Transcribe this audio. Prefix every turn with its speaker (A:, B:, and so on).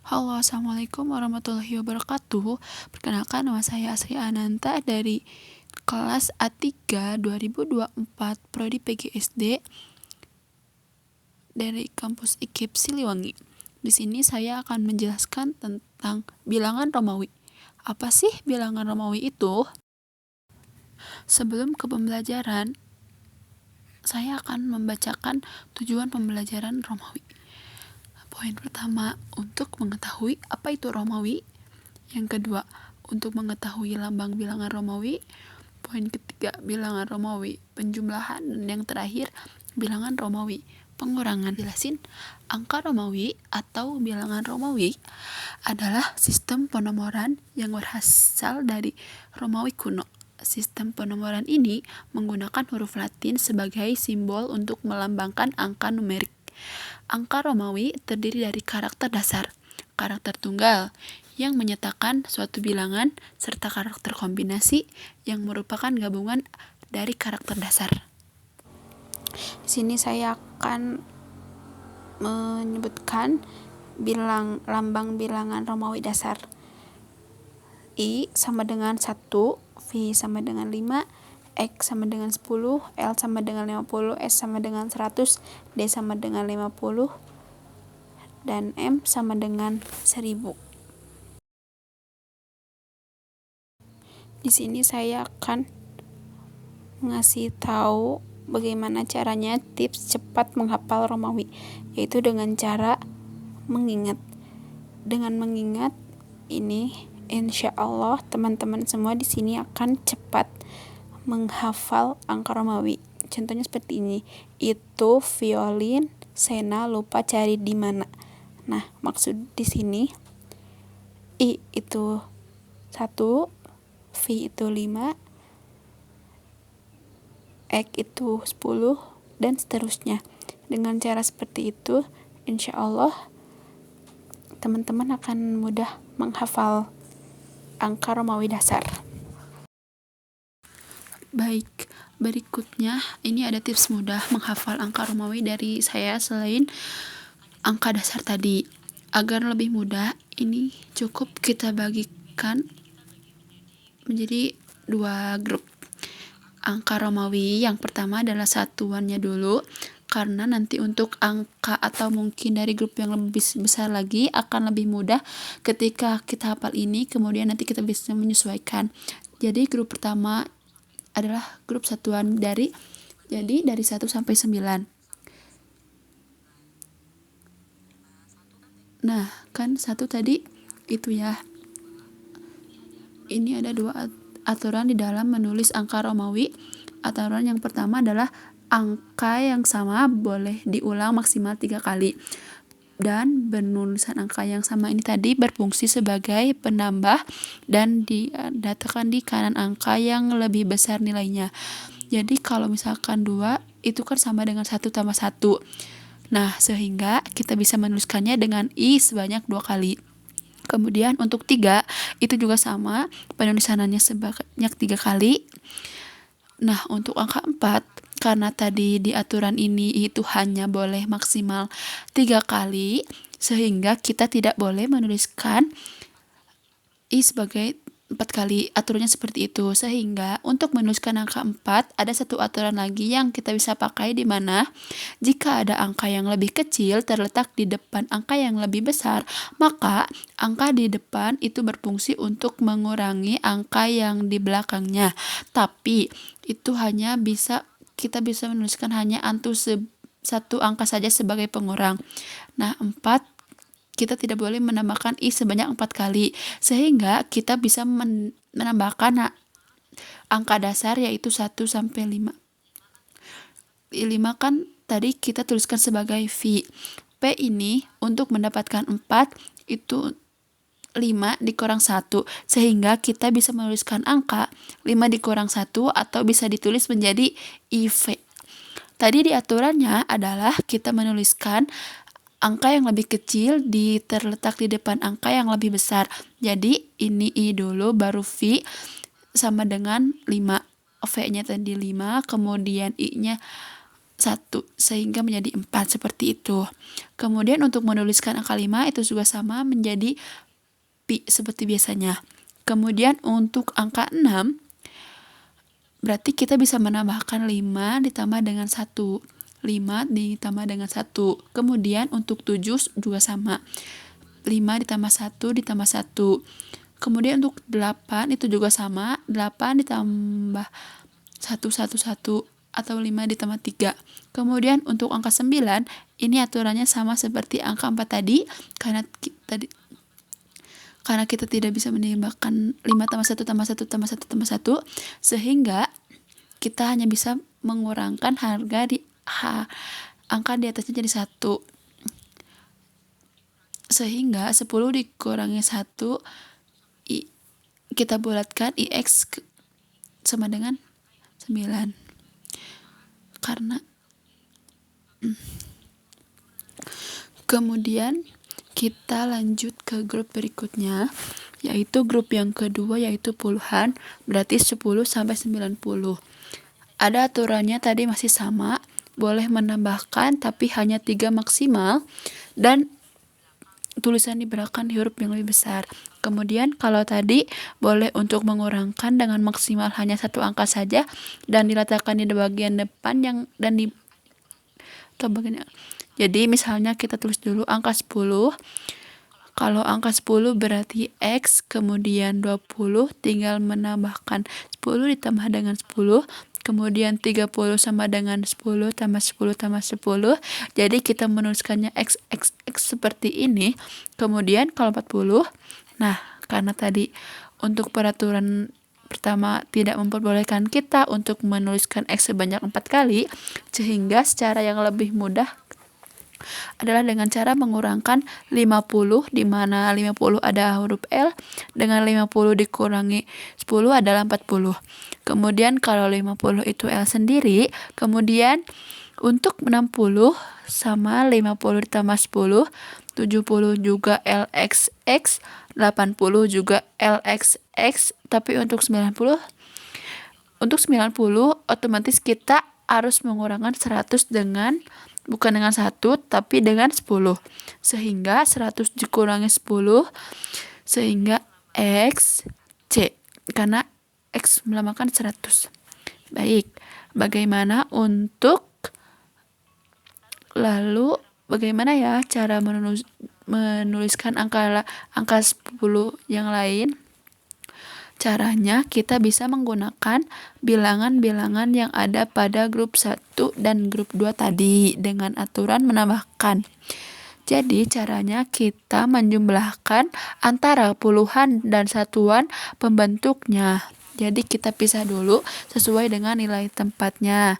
A: Halo, assalamualaikum warahmatullahi wabarakatuh. Perkenalkan, nama saya Asri Ananta dari kelas A3 2024 Prodi PGSD dari kampus IKIP Siliwangi. Di sini saya akan menjelaskan tentang bilangan Romawi. Apa sih bilangan Romawi itu? Sebelum ke pembelajaran, saya akan membacakan tujuan pembelajaran Romawi. Poin pertama, untuk mengetahui apa itu Romawi. Yang kedua, untuk mengetahui lambang bilangan Romawi. Poin ketiga, bilangan Romawi penjumlahan. Dan yang terakhir, bilangan Romawi pengurangan. Jelasin, angka Romawi atau bilangan Romawi adalah sistem penomoran yang berasal dari Romawi kuno. Sistem penomoran ini menggunakan huruf Latin sebagai simbol untuk melambangkan angka numerik. Angka Romawi terdiri dari karakter dasar, karakter tunggal, yang menyatakan suatu bilangan, serta karakter kombinasi yang merupakan gabungan dari karakter dasar. Di sini saya akan menyebutkan lambang bilangan Romawi dasar. I sama dengan 1, V sama dengan 5, X sama dengan 10, L sama dengan 50, S sama dengan 100, D sama dengan 50, dan M sama dengan 1000. Di sini saya akan ngasih tahu bagaimana caranya tips cepat menghafal Romawi, yaitu dengan cara mengingat. Dengan mengingat ini, insya Allah teman-teman semua di sini akan cepat menghafal angka Romawi. Contohnya seperti ini. Itu violin, Sena lupa cari di mana. Nah, maksud di sini I itu 1, V itu 5, X itu 10, dan seterusnya. Dengan cara seperti itu, insya Allah teman-teman akan mudah menghafal angka Romawi dasar. Baik, berikutnya ini ada tips mudah menghafal angka Romawi dari saya selain angka dasar tadi. Agar lebih mudah, ini cukup kita bagikan menjadi 2 grup. Angka Romawi yang pertama adalah satuannya dulu, karena nanti untuk angka atau mungkin dari grup yang lebih besar lagi akan lebih mudah ketika kita hafal ini, kemudian nanti kita bisa menyesuaikan. Jadi grup pertama adalah grup satuan dari 1 sampai 9. Nah, kan 1 tadi itu ya. Ini ada 2 aturan di dalam menulis angka Romawi. Aturan yang pertama adalah angka yang sama boleh diulang maksimal 3 kali. Dan penulisan angka yang sama ini tadi berfungsi sebagai penambah dan diletakkan di kanan angka yang lebih besar nilainya. Jadi kalau misalkan 2 itu kan sama dengan 1 tambah 1. Nah, sehingga kita bisa menuliskannya dengan I sebanyak 2 kali. Kemudian untuk 3 itu juga sama, penulisannya sebanyak 3 kali. Nah, untuk angka 4, karena tadi di aturan ini itu hanya boleh maksimal 3 kali, sehingga kita tidak boleh menuliskan I sebagai 4 kali. Aturannya seperti itu. Sehingga untuk menuliskan angka 4, ada satu aturan lagi yang kita bisa pakai, di mana jika ada angka yang lebih kecil terletak di depan angka yang lebih besar, maka angka di depan itu berfungsi untuk mengurangi angka yang di belakangnya. Tapi itu hanya kita bisa menuliskan hanya satu angka saja sebagai pengurang. Nah, 4 kita tidak boleh menambahkan I sebanyak 4 kali, sehingga kita bisa menambahkan angka dasar yaitu 1 sampai 5. 5 kan tadi kita tuliskan sebagai V. P ini untuk mendapatkan 4 itu 5 dikurang 1, sehingga kita bisa menuliskan angka 5 dikurang 1 atau bisa ditulis menjadi IV. Tadi di aturannya adalah kita menuliskan angka yang lebih kecil terletak di depan angka yang lebih besar. Jadi ini I dulu, baru V sama dengan 5. V-nya tadi 5, kemudian I-nya 1 sehingga menjadi 4 seperti itu. Kemudian untuk menuliskan angka 5 itu juga sama menjadi pi seperti biasanya. Kemudian untuk angka 6 berarti kita bisa menambahkan 5 ditambah dengan 1. 5 ditambah dengan 1. Kemudian untuk 7 juga sama. 5 ditambah 1 ditambah 1. Kemudian untuk 8 itu juga sama. 8 ditambah 1 atau 5 ditambah 3. Kemudian untuk angka 9 ini aturannya sama seperti angka 4 tadi karena kita tidak bisa menambahkan 5 tambah 1 tambah 1 tambah 1 tambah 1 sehingga kita hanya bisa mengurangkan angka di atasnya jadi 1. Sehingga 10 dikurangi 1 kita bulatkan IX sama dengan 9. Karena kemudian kita lanjut ke grup berikutnya, yaitu grup yang kedua yaitu puluhan, berarti 10 sampai 90. Ada aturannya tadi masih sama, boleh menambahkan tapi hanya 3 maksimal dan tulisan diberikan di huruf yang lebih besar. Kemudian kalau tadi boleh untuk mengurangkan dengan maksimal hanya 1 angka saja dan diletakkan di bagian depan jadi misalnya kita tulis dulu angka 10. Kalau angka 10 berarti X, kemudian 20 tinggal menambahkan 10 ditambah dengan 10. Kemudian 30 sama dengan 10 tambah 10 tambah 10. Jadi kita menuliskannya X seperti ini. Kemudian kalau 40, nah karena tadi untuk peraturan pertama tidak memperbolehkan kita untuk menuliskan X sebanyak 4 kali, sehingga secara yang lebih mudah adalah dengan cara mengurangkan 50, di mana 50 ada huruf L, dengan 50 dikurangi 10 adalah 40. Kemudian kalau 50 itu L sendiri, kemudian untuk 60 sama 50 ditambah 10, 70 juga LXX, 80 juga LXX, tapi untuk 90 otomatis kita harus mengurangkan 100 bukan dengan 1 tapi dengan 10. Sehingga 100 dikurangi 10 sehingga X C, karena X melambangkan 100. Baik, bagaimana ya cara menuliskan angka 10 yang lain? Caranya kita bisa menggunakan bilangan-bilangan yang ada pada grup 1 dan grup 2 tadi dengan aturan menambahkan. Jadi caranya kita menjumlahkan antara puluhan dan satuan pembentuknya. Jadi kita pisah dulu sesuai dengan nilai tempatnya.